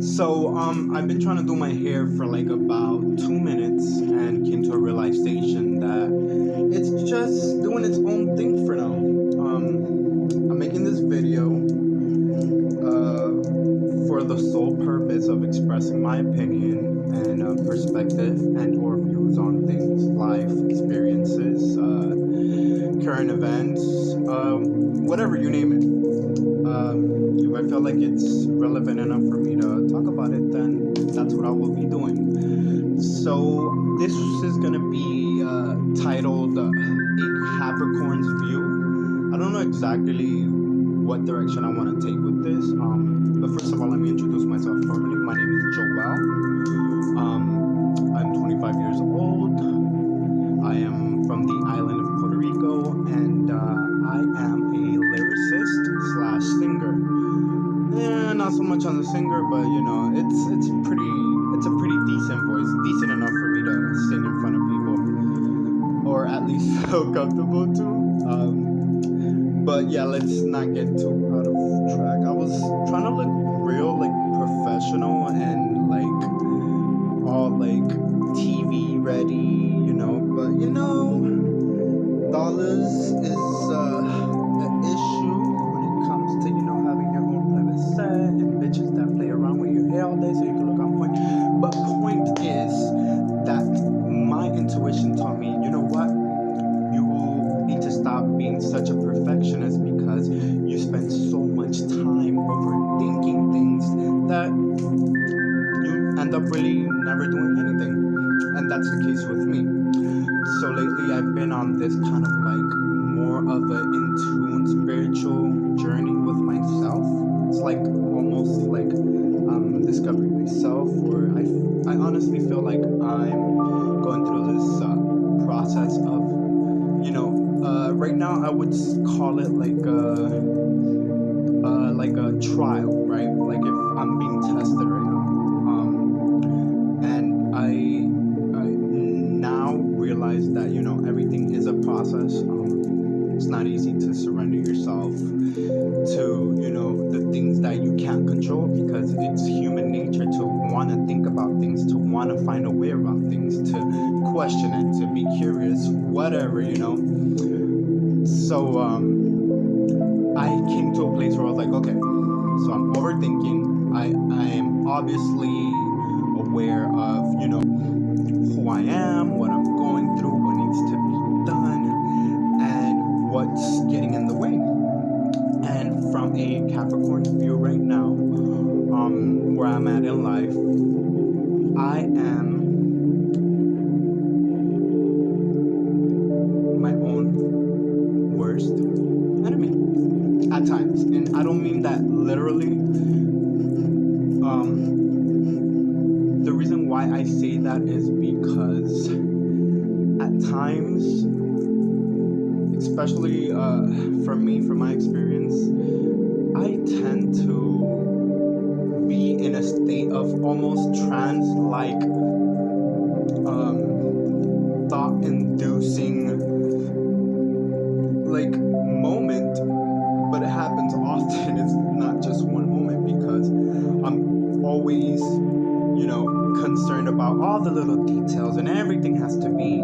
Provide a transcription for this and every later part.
I've been trying to do my hair for like about 2 minutes and came to a realization that it's just doing its own thing for now. I'm making this video for the sole purpose of expressing my opinion and perspective and or views on things, life experiences, current events, whatever you name it. If I feel like it's relevant enough for me to talk about it, then that's what I will be doing. So this is going to be titled A Capricorn's View. I don't know exactly what direction I want to take with this, but first of all, let me introduce myself formally. My name is Joel. I'm 25 years old. I am from the island of Puerto Rico, and I am a lyricist / singer. Yeah, not so much on the singer, but you know, it's a pretty decent voice, decent enough for me to sing in front of people, or at least feel comfortable to. But yeah, let's not get too out of track. I was trying to look real, like professional and like all like TV ready, you know. But you know, dollars is an issue when it comes to having your own private set and bitches that play around with your hair all day so you can look on point. But point is that my intuition taught me, you know what? You need to stop being such a perfectionist because you spend so much time overthinking things that you end up really never doing anything. And that's the case with me. So lately I've been on this kind of like more of an in-tune spiritual journey with myself. It's like almost like I'm discovering myself, or I honestly feel like I'm going through this process of, right now I would call it like a trial, right? Like if I'm being tested right now. And I now realize that, everything is a process. It's not easy to surrender yourself to, the things that you can't control, because it's human nature to want to think about things, to want to find a way around things, to question it, to be curious, whatever, So, I came to a place where I was like, okay, so I'm overthinking. I am obviously aware of, who I am, what I'm going through, what needs to be done, and what's getting in the way. And from a Capricorn view right now, where I'm at in life, I am my own worst enemy at times. And I don't mean that literally. The reason why I say that is because at times, especially for me, from my experience, I tend to be in a state of almost trance-like thought-inducing like moment, but it happens often. It's not just one moment, because I'm always concerned about all the little details, and everything has to be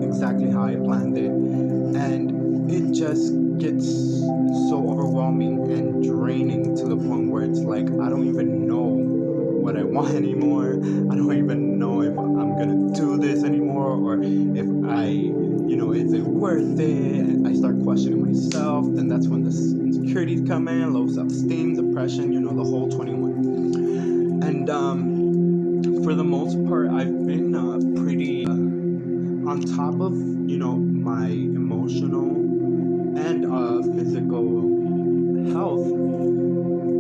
exactly how I planned it, and it just gets so overwhelming and draining to the point where it's like I don't even know what I want anymore. I don't even know if I'm gonna do this anymore, or if is it worth it? I start questioning myself. Then that's when the insecurities come in, low self-esteem, depression, the whole 21. And for the most part, I've been pretty on top of my emotional and physical health.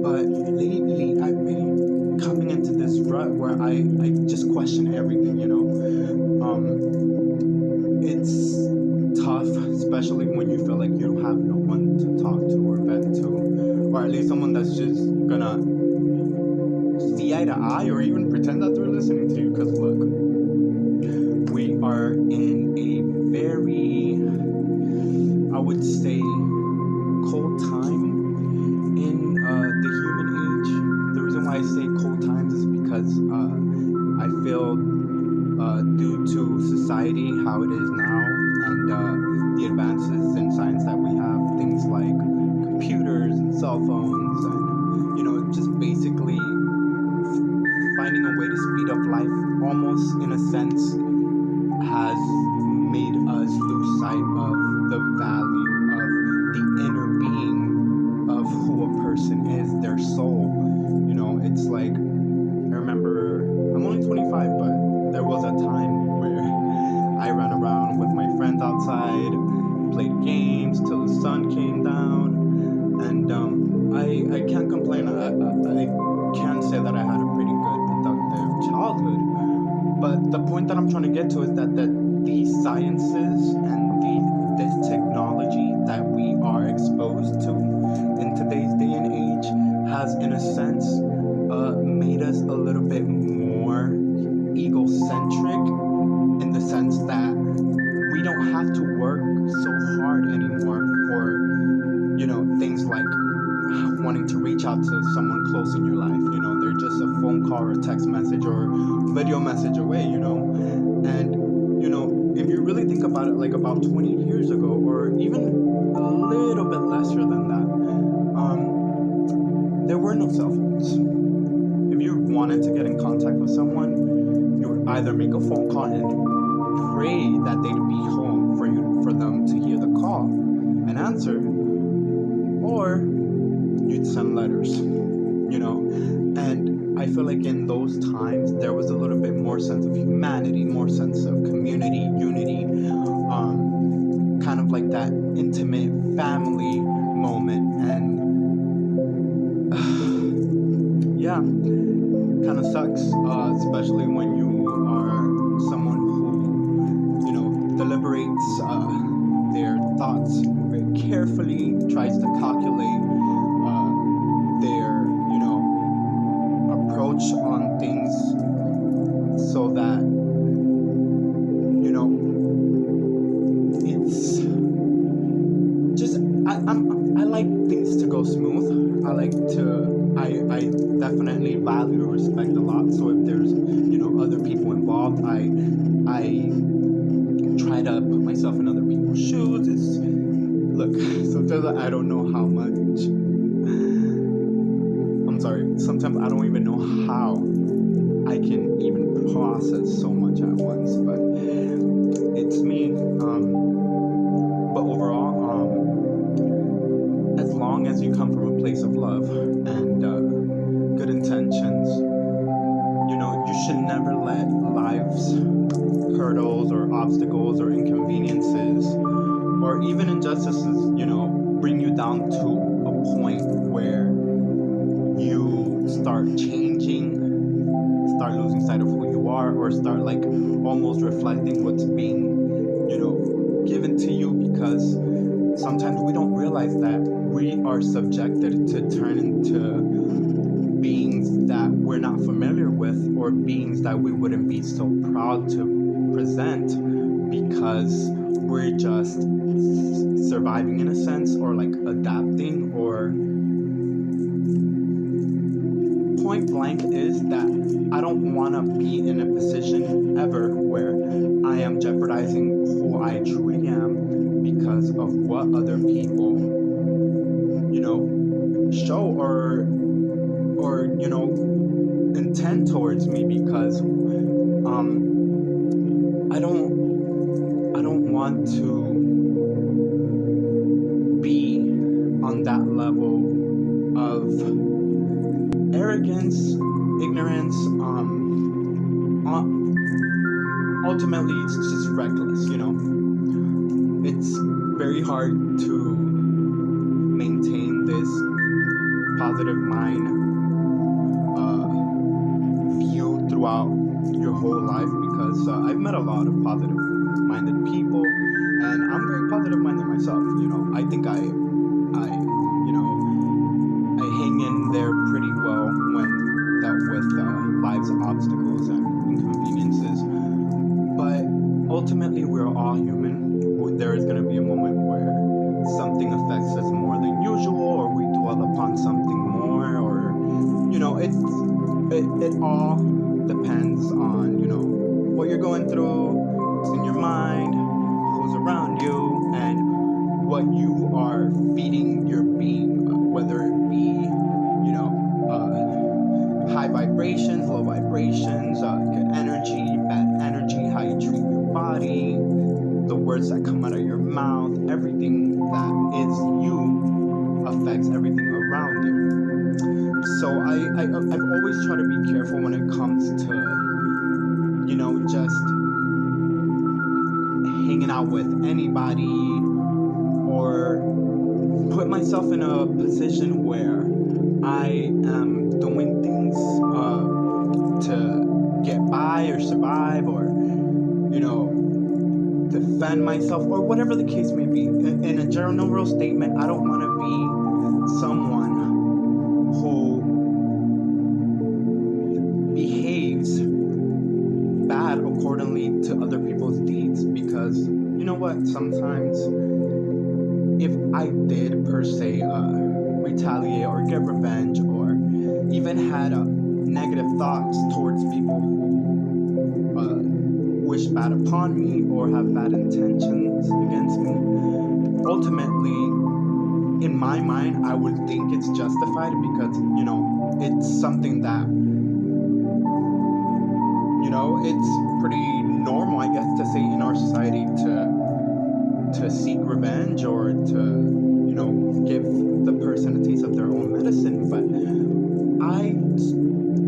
But lately, I've been coming into this rut where I just question everything. It's tough, especially when you feel like you don't have no one to talk to or vent to, or at least someone that's just gonna see eye to eye, or even pretend that they're listening to you. Because look, we are in a very, I would say, cold time in the human age. The reason why I say cold time because I feel due to society how it is now, and the advances in science that we have, things like computers and cell phones, and just basically finding a way to speed up life, almost in a sense, has made us lose sight of the value of the inner being of who a person is, their soul. It's like, I remember, I'm only 25, but there was a time where I ran around with my friends outside, played games till the sun came down, and I can't complain. I can say that I had a pretty good, productive childhood. But the point that I'm trying to get to is that these sciences and this technology that we are exposed to in today's day and age has, in a sense, made us a little bit more egocentric, in the sense that we don't have to work so hard anymore for, things like wanting to reach out to someone close in your life. They're just a phone call or a text message or video message away, And, if you really think about it, like about 20 years ago, or even a little bit lesser than that, there were no cell phones. If you wanted to get in contact with someone, you would either make a phone call and pray that they'd be home for them to hear the call and answer, or you'd send letters, and I feel like in those times there was a little bit more sense of humanity, more sense of community, unity, kind of like that intimate family moment. And yeah, kind of sucks, especially when you are someone who deliberates their thoughts very carefully, tries to calculate their approach on things, so that it's just, I like things to go smooth. I definitely value and respect a lot. So if there's other people involved, I try to put myself in other people's shoes. Look, sometimes I don't know how much. I'm sorry. Sometimes I don't even know how I can even process so much at once. But it's me. But overall, as long as you come from a place of love and good intentions, you should never let life's hurdles or obstacles or inconveniences or even injustices, bring you down to a point where you start changing, start losing sight of who you are, or start like almost reflecting what's being, given to you, because sometimes we don't realize that we are subjected to turn into beings that we're not familiar with, or beings that we wouldn't be so proud to present, because we're just surviving in a sense, or like adapting, or point blank is that I don't want to be in a position ever where I am jeopardizing who I truly am because of what other people, show or intend towards me, because I don't want to be on that level of arrogance, ignorance, ultimately it's just reckless, It's very hard to maintain this positive mind view throughout your whole life, because I've met a lot of positive minded people, and I'm very positive minded myself. I think I hang in there pretty well when dealt with life's obstacles and inconveniences. But ultimately, we're all human. There is going to be a moment where something affects us more than usual, or we dwell upon something more, or it all depends on what you're going through, what's in your mind, who's around you, and what you are feeding your being, whether it be high vibrations, low vibrations, good energy, bad energy, how you treat your body, the words that come out of your mouth, everything that is you affects everything around you. So I've always tried to be careful when it comes to just hanging out with anybody, or put myself in a position where I am doing things to get by or survive, or defend myself, or whatever the case may be. In a general statement, I don't want to be someone who behaves bad accordingly to other people's deeds, because you know what, sometimes if I did per se retaliate or get revenge, or even had negative thoughts towards people who wish bad upon me or have bad intentions against me, ultimately in my mind I would think it's justified, because it's something that it's pretty normal, I guess, to say, in our society, to seek revenge, or to give the person a taste of their own medicine. But I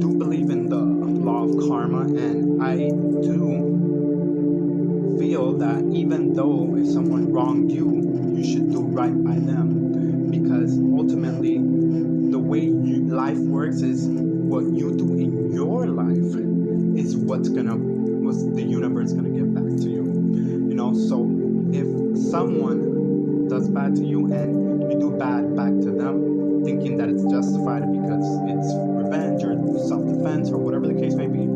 do believe in the law of karma, and I do feel that even though if someone wronged you, you should do right by them, because ultimately the way life works is what you do in your life is what's the universe gonna give back to you. So if someone does bad to you and you do bad back to them, thinking that it's justified because it's revenge or self-defense or whatever the case may be,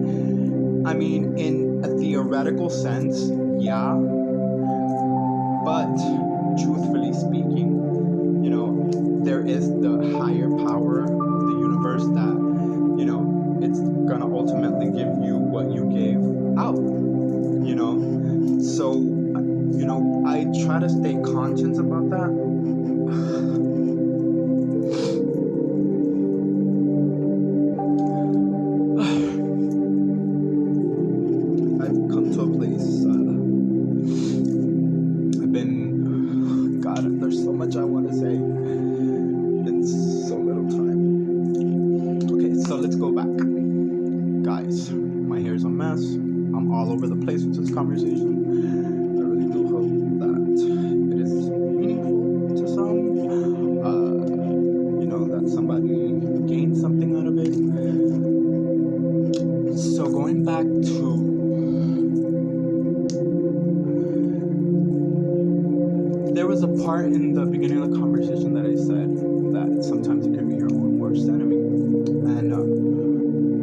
I mean, in a theoretical sense, yeah, but truthfully speaking, there is the higher power of the universe that it's gonna ultimately give you what you gave out. So I try to stay conscious about that. I've come to a place, God, there's so much I want to say in so little time. Okay, so let's go back. Guys, my hair's a mess. I'm all over the place with this conversation. I really do hope that it is meaningful to some. That somebody gained something out of it. So going back to there was a part in the beginning of the conversation that I said that sometimes it can be your own worst enemy. And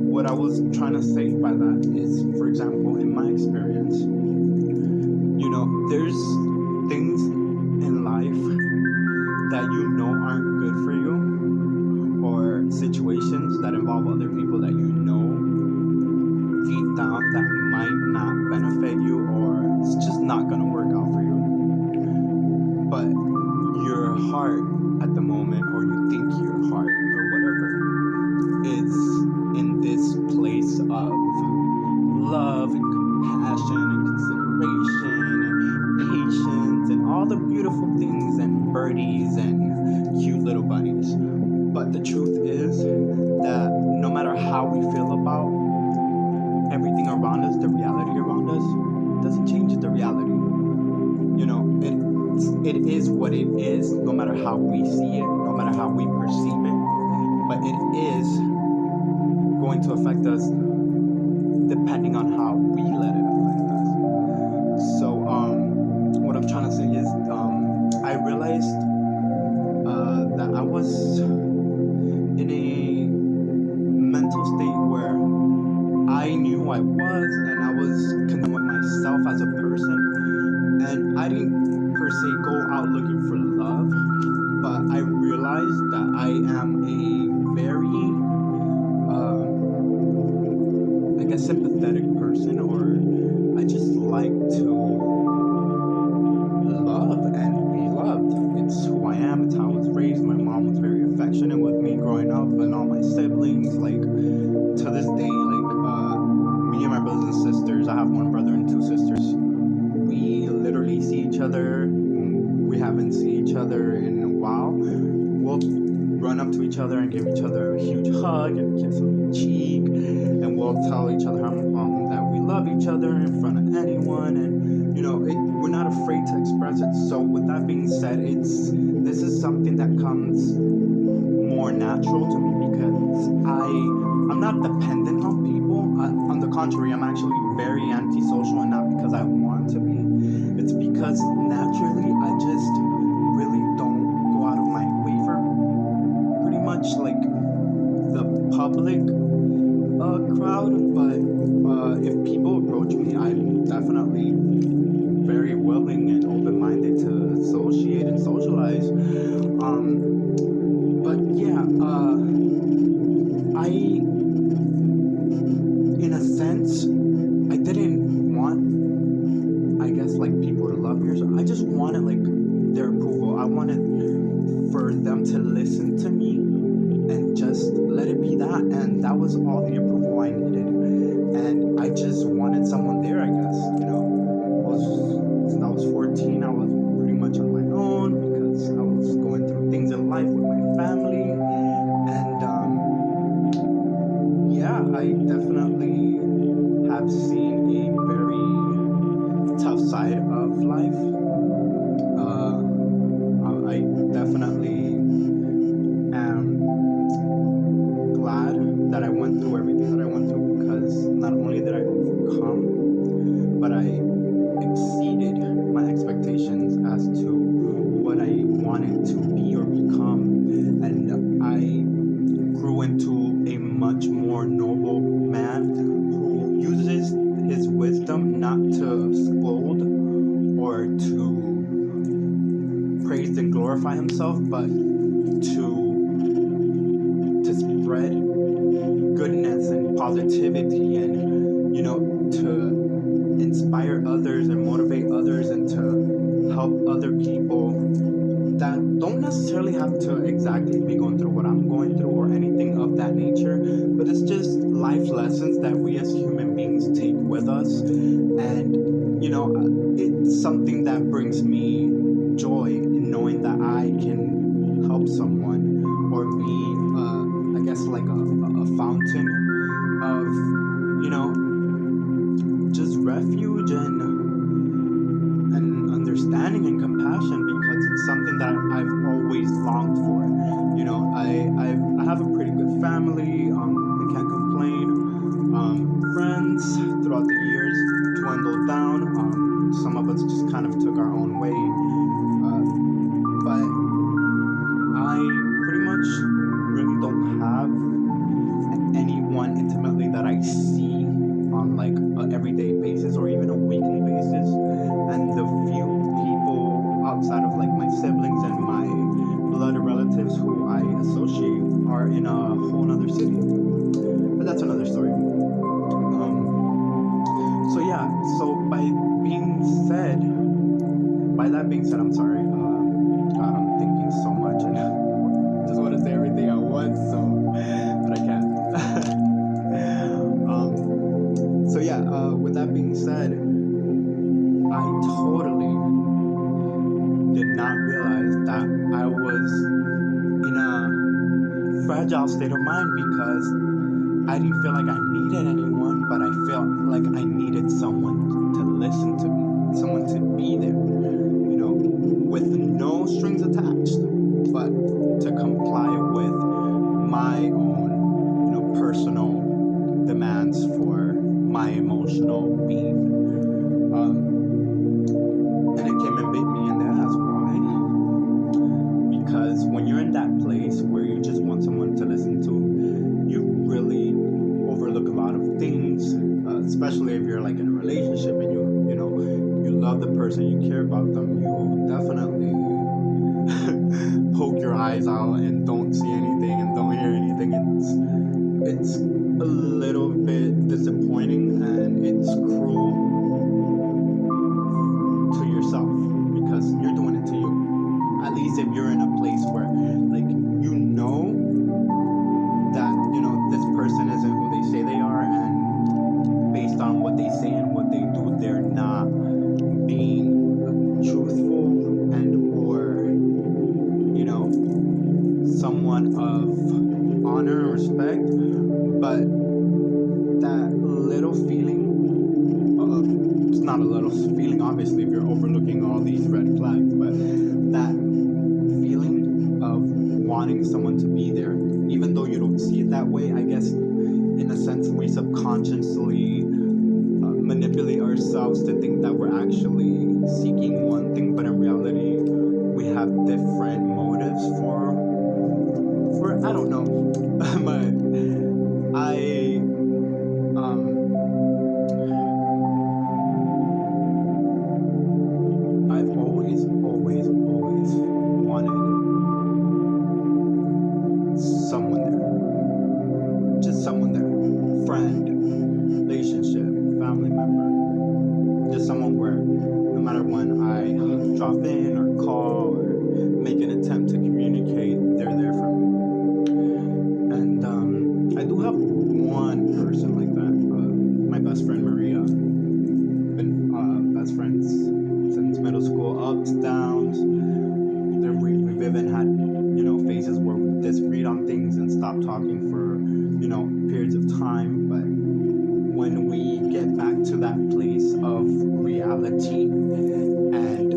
what I was trying to say by that is, for example, in my experience, there's things in life that aren't good for you, or situations that involve other people that deep down that might not benefit you, or it's just not going to work out for you. But your heart at the moment, or you think your heart or whatever, is in this place of love and compassion and consideration and patience and all the beautiful things and birdies and cute little bunnies. But the truth is that no matter how we feel about everything around us, the reality around us doesn't change the reality. It is what it is, no matter how we see it, no matter how we perceive it. But it is going to affect us depending on how we let it affect us. So what I'm trying to say is I realized that I was in a mental state where I knew who I was, and I was content with myself as a person, and I didn't per se go out looking for love, but I realized that I am a very my siblings. Like to this day, like me and my brothers and sisters. I have one brother and two sisters. We literally see each other. We haven't seen each other in a while. We'll run up to each other and give each other a huge hug and a kiss on the cheek, and we'll tell each other that we love each other in front of anyone, and we're not afraid to express it. So with that being said, this is something that comes more natural to me because I'm not dependent on people. On the contrary, I'm actually very antisocial, and not because I want to be. It's because naturally I just really don't go out of my way for pretty much like the public crowd. But if people approach me, I'm definitely very willing and open-minded to associate and socialize. But yeah, in a sense, I didn't want, I guess, like people to love me or something. I just wanted like their approval. I wanted for them to listen to me and just let it be that, and that was all the approval I needed. And I just wanted someone there, I guess. Since I was 14, I was pretty much on my own because I was going through things in life with my family, and yeah, I definitely have seen a very tough side of life. I definitely am glad that I went through everything that I went through, because not only did I overcome, but I exceeded my expectations as to what I wanted to be or become, and I grew into a much more noble man who uses his wisdom not to scold or to praise and glorify himself, but to spread goodness and positivity, and to inspire others and motivate others, and to help other people that don't necessarily have to exactly be going through what I'm going through or anything of that nature, but it's just life lessons that we as human beings take with us. And it's something that brings me joy in knowing that I can help someone or be I guess like a fountain of just refuge and understanding and compassion, because it's something that I've always longed for. I have a pretty good family. I can't complain. Friends throughout the years dwindled down. Some of us just kind of took our own way. But I pretty much really don't have anyone intimately that I see on like an everyday basis or even a weekly basis. And the few people outside of like my siblings and my blood relatives who I associate are in a whole nother city. But that's another story. So yeah, so by that being said, I'm sorry. God, I'm thinking so much and just want to say everything at once, but I can't. So yeah, with that being said, I totally did not realize that I was in a fragile state of mind, because I didn't feel like I needed anyone, but I felt like I needed someone to listen to me, someone to be there, with no strings attached, but to comply with my own, personal demands for my emotional being. And it came and bit me in the ass. Why? Because when you're in that place where you just want someone to listen to, you really overlook a lot of things, especially if you're like in a relationship and you love the person, you care about them, you definitely poke your eyes out and don't see anything and don't hear anything. It's a little bit disappointing, and it's cruel to yourself, because you're doing it to you. At least if you're in a place where like that perfect, but that little feeling, it's not a little feeling, obviously, if you're overlooking all these red flags, but that feeling of wanting someone to be there, even though you don't see it that way, I guess, in a sense, we subconsciously manipulate ourselves to think that we're actually seeking one thing, but in reality, we have different motives for I don't know, but I've always wanted someone there, just someone there, friend, relationship, family member, just someone where no matter when I drop in or call or make an attempt to communicate, they're there for me. And I do have one person like that, my best friend Maria. Been best friends since middle school, ups, downs. We've even had, phases where we disagreed on things and stopped talking for, periods of time. But when we get back to that place of reality and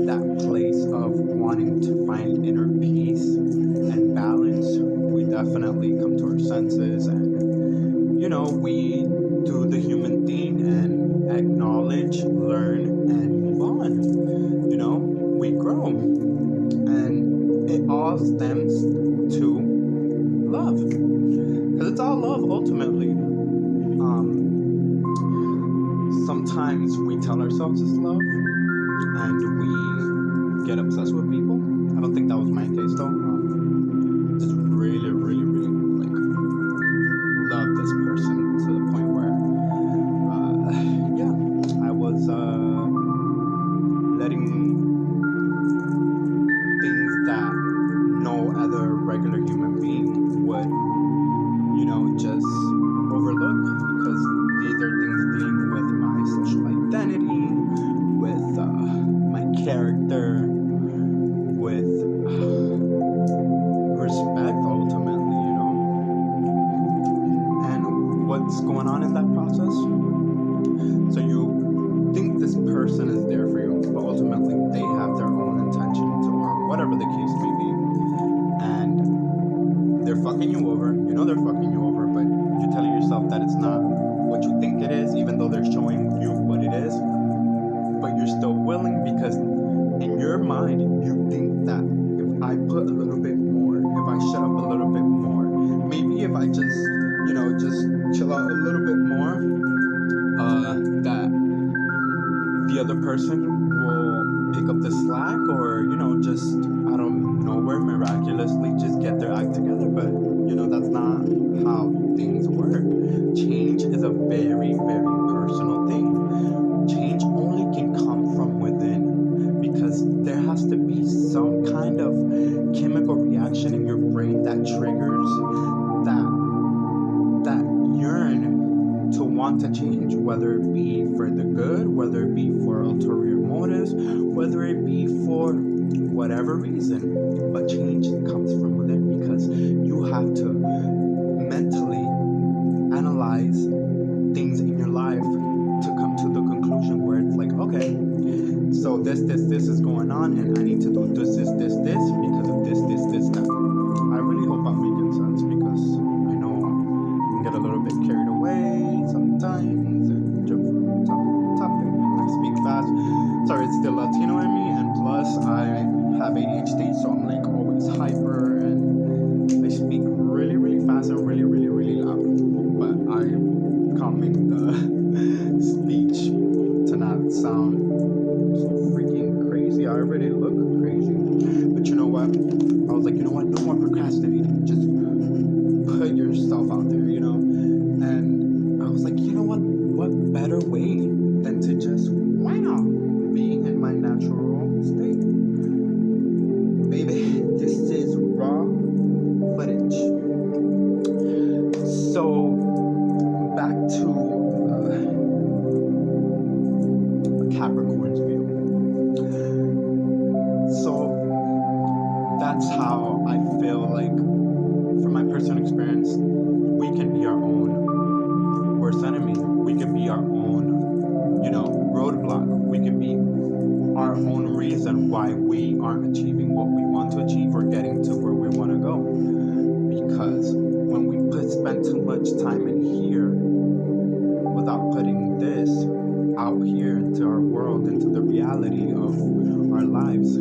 that place of wanting to find inner peace and balance, we definitely come to our senses and, we do the human thing and acknowledge, learn, and move on. We grow. And it all stems to love. Because it's all love, ultimately. Sometimes we tell ourselves it's love, and we get obsessed with people. I don't think that was my case, though. Just really, really, really, love this person to the point where, I was letting things that no other regular human being would, just overlook, because these are things dealing with my social identity, with my character, with respect, ultimately, and what's going on in that process. So you think this person is there for you, but ultimately they have their own intentions or whatever the case may be, and they're fucking you over. They're fucking you over, but you're telling yourself that it's not what you think it is, even though they're showing you what it is. But you're still willing, because in your mind you think that if I put a little bit more, if I shut up a little bit more, maybe if I just chill out a little bit more, that the other person will pick up the slack, or just out of nowhere miraculously just get their act together. But that's not how things work. Change is a very, very personal thing. Change only can come from within, because there has to be some kind of chemical reaction in your brain that triggers that yearn to want to change, whether it be for the good, whether it be for ulterior motives, whether it be for whatever reason. But change comes from within, because you have to mentally analyze things in your life to come to the conclusion where it's like, okay, so this is going on, and I need to do this because of this, that. I really hope I'm making sense, because I know I can get a little bit carried away sometimes and jump from topic, and I speak fast. Sorry, it's the Latino in me, and plus I have ADHD, so I'm always hyper, and I speak really, really fast and really, really, really loud. But I can't make the speech to not sound so freaking crazy. I already look crazy. But you know what? I was like, own reason why we aren't achieving what we want to achieve or getting to where we want to go. Because when we spend too much time in here without putting this out here into our world, into the reality of our lives,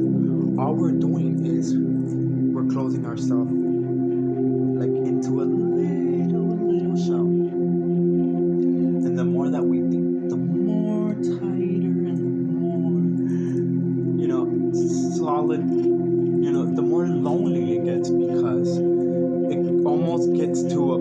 all we're doing is we're closing ourselves like into a little shell. And the more that we think, the more tighter and the more, solid, the more lonely it gets, because it almost gets to a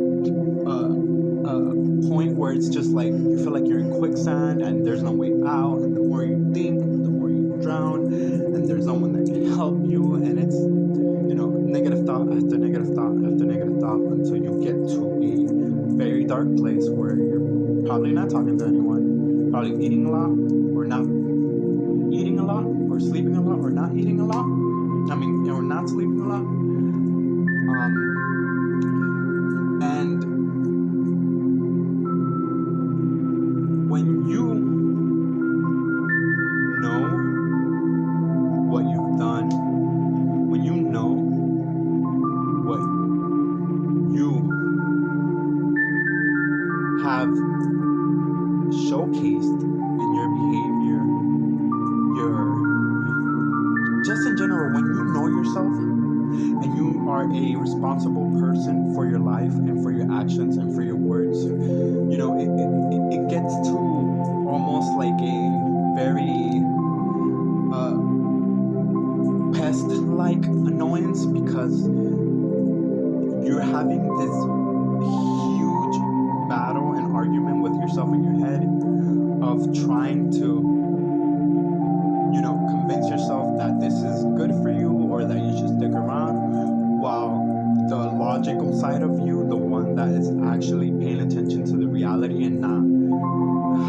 point where it's just like you feel like you're in quicksand and there's no way out, and the more you think, the more you drown, and there's no one that can help you, and it's negative thought after negative thought after negative thought until you get to a very dark place where you're probably not talking to anyone, probably eating a lot or not eating a lot, or sleeping a lot or not eating a lot. Or not sleeping a lot. And when you know what you've done, when you know what you have showcased in your behavior, just in general, when you know yourself and you are a responsible person for your life and for your actions and for your words, it gets to almost like a very pest-like annoyance, because you're having this huge battle and argument with yourself in your head of trying to convince yourself that this is good for you or that you should stick around, while the logical side of you, the one that is actually paying attention to the reality and not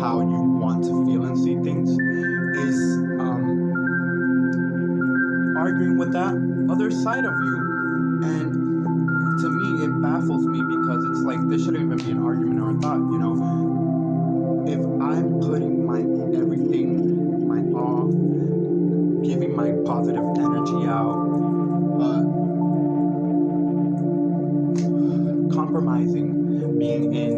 how you want to feel and see things, is arguing with that other side of you. And to me, it baffles me, because it's like this shouldn't even be an argument or a thought. If I'm putting my everything, my all, giving my positive energy out, compromising, being in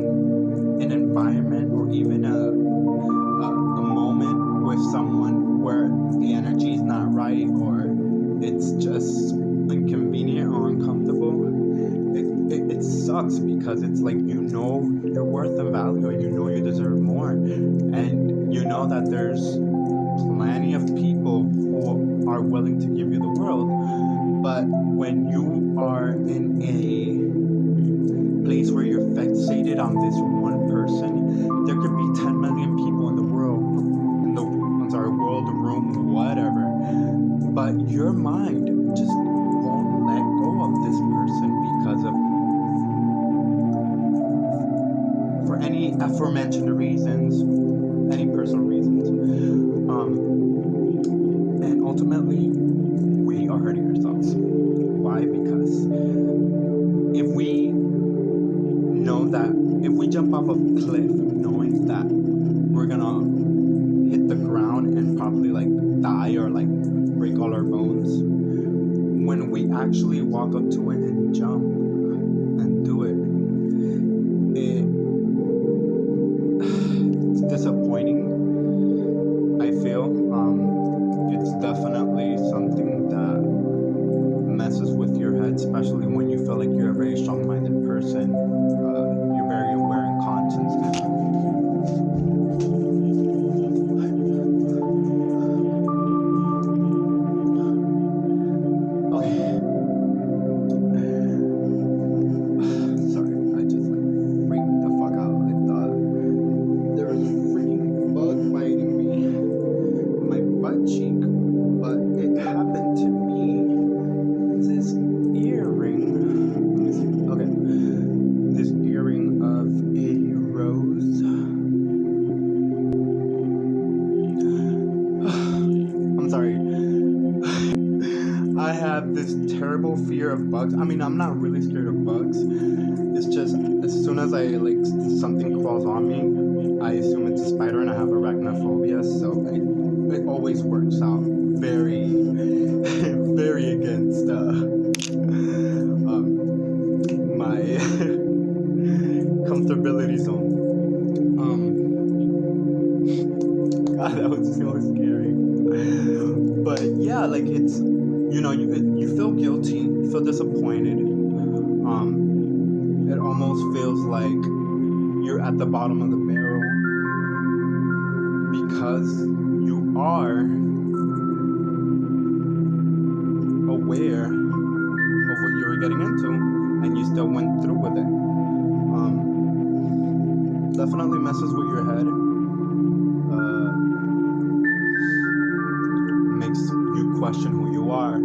an environment or even a moment with someone where the energy is not right, or it's just inconvenient or uncomfortable, it sucks, because it's like your worth and value, and you deserve more, and you know that there's plenty of people who are willing to give you the world. But when you are in a place where you're fixated on this one person, there could be 10 million people in the world, world, room, whatever, but your mind just won't let go of this person because of, for any aforementioned reasons, any personal reasons, and ultimately we are hurting ourselves. Why? Because if we jump off a cliff knowing that we're gonna hit the ground and probably like die or like break all our bones, when we actually walk up to it and jump and do it, it's disappointing, I feel. It's definitely something that messes with your head, especially when you feel like you're a very strong-minded person. You're very aware and conscious. I have this terrible fear of bugs. I mean, I'm not really scared of bugs. It's just as soon as something crawls on me, I assume it's a spider, and I have arachnophobia. So it always works out very, very against my comfortability zone. God, that was so scary. But yeah, like it's, you feel guilty, you feel disappointed. It almost feels like you're at the bottom of the barrel because you are aware of what you were getting into and you still went through with it. Definitely messes with your head. Makes you question who you are.